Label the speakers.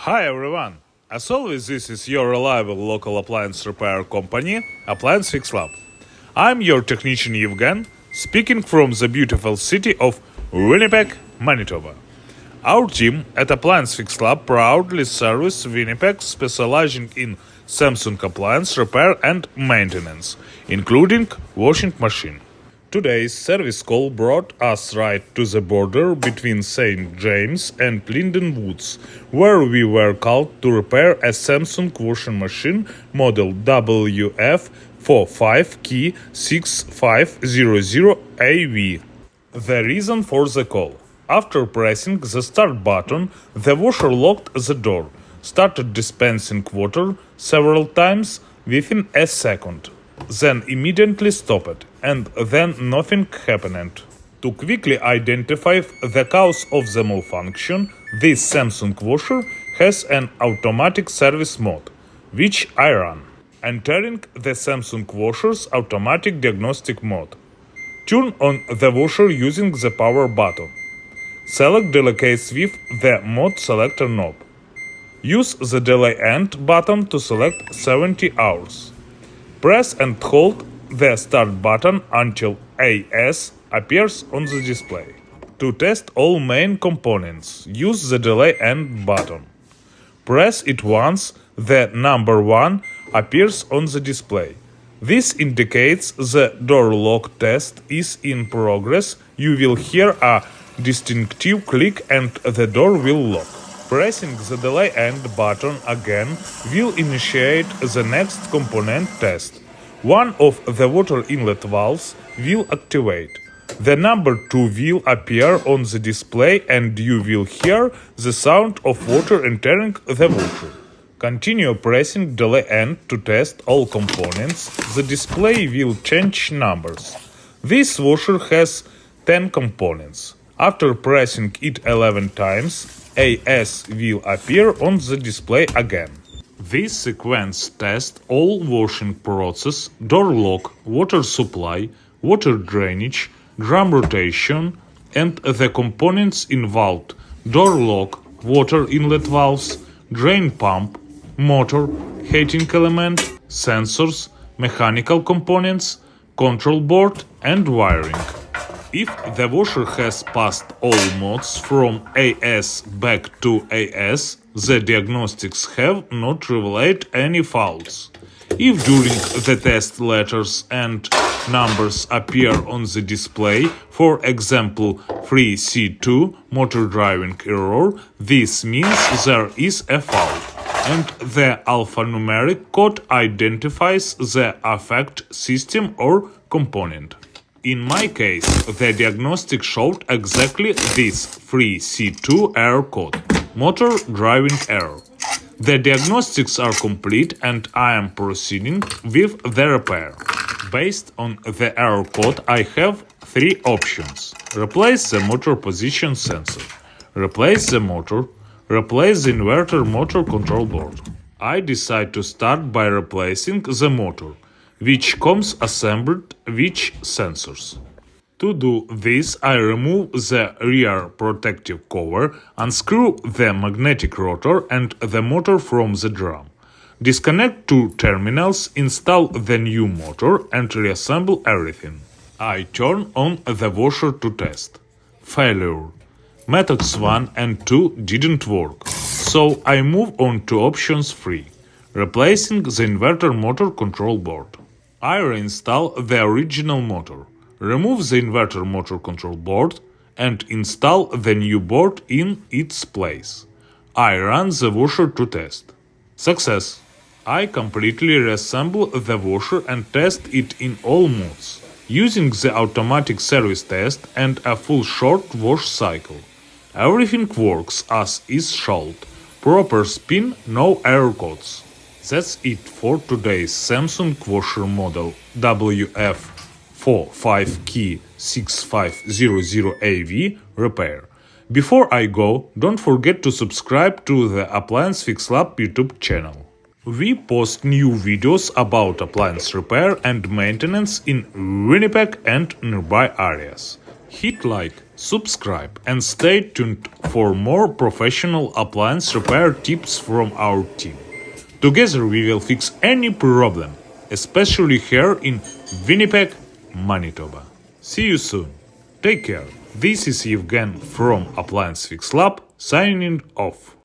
Speaker 1: Hi everyone! As always, this is your reliable local appliance repair company, Appliance Fix Lab. I'm your technician Evgen, speaking from the beautiful city of Winnipeg, Manitoba. Our team at Appliance Fix Lab proudly serves Winnipeg, specializing in Samsung appliance repair and maintenance, including washing machine. Today's service call brought us right to the border between St. James and Linden Woods, where we were called to repair a Samsung washing machine model WF45K6500AV. The reason for the call: after pressing the start button, the washer locked the door, started dispensing water several times within a second, then immediately stopped, and then nothing happened. To quickly identify the cause of the malfunction, this Samsung washer has an automatic service mode, which I run. Entering the Samsung washer's automatic diagnostic mode, turn on the washer using the power button. Select delay case with the mode selector knob. Use the delay end button to select 70 hours. Press and hold the start button until AS appears on the display. To test all main components, use the delay end button. Press it once the number 1 appears on the display. This indicates the door lock test is in progress. You will hear a distinctive click and the door will lock. Pressing the delay end button again will initiate the next component test. One of the water inlet valves will activate. The number 2 will appear on the display and you will hear the sound of water entering the washer. Continue pressing delay end to test all components. The display will change numbers. This washer has 10 components. After pressing it 11 times, AS will appear on the display again. This sequence tests all washing process, door lock, water supply, water drainage, drum rotation, and the components involved: door lock, water inlet valves, drain pump, motor, heating element, sensors, mechanical components, control board, and wiring. If the washer has passed all modes from AS back to AS, the diagnostics have not revealed any faults. If during the test letters and numbers appear on the display, for example 3C2 motor driving error, this means there is a fault, and the alphanumeric code identifies the affected system or component. In my case, the diagnostic showed exactly this 3C2 error code, motor driving error. The diagnostics are complete and I am proceeding with the repair. Based on the error code, I have 3 options: replace the motor position sensor, replace the motor, replace the inverter motor control board. I decide to start by replacing the motor, which comes assembled with sensors. To do this, I remove the rear protective cover, unscrew the magnetic rotor and the motor from the drum. Disconnect 2 terminals, install the new motor and reassemble everything. I turn on the washer to test. Failure. Methods 1 and 2 didn't work, so I move on to options 3, replacing the inverter motor control board. I reinstall the original motor, remove the inverter motor control board, and install the new board in its place. I run the washer to test. Success! I completely reassemble the washer and test it in all modes, using the automatic service test and a full short wash cycle. Everything works as is shown. Proper spin, no error codes. That's it for today's Samsung washer model WF45K6500AV repair. Before I go, don't forget to subscribe to the Appliance Fix Lab YouTube channel. We post new videos about appliance repair and maintenance in Winnipeg and nearby areas. Hit like, subscribe, and stay tuned for more professional appliance repair tips from our team. Together we will fix any problem, especially here in Winnipeg, Manitoba. See you soon. Take care. This is Evgen from Appliance Fix Lab signing off.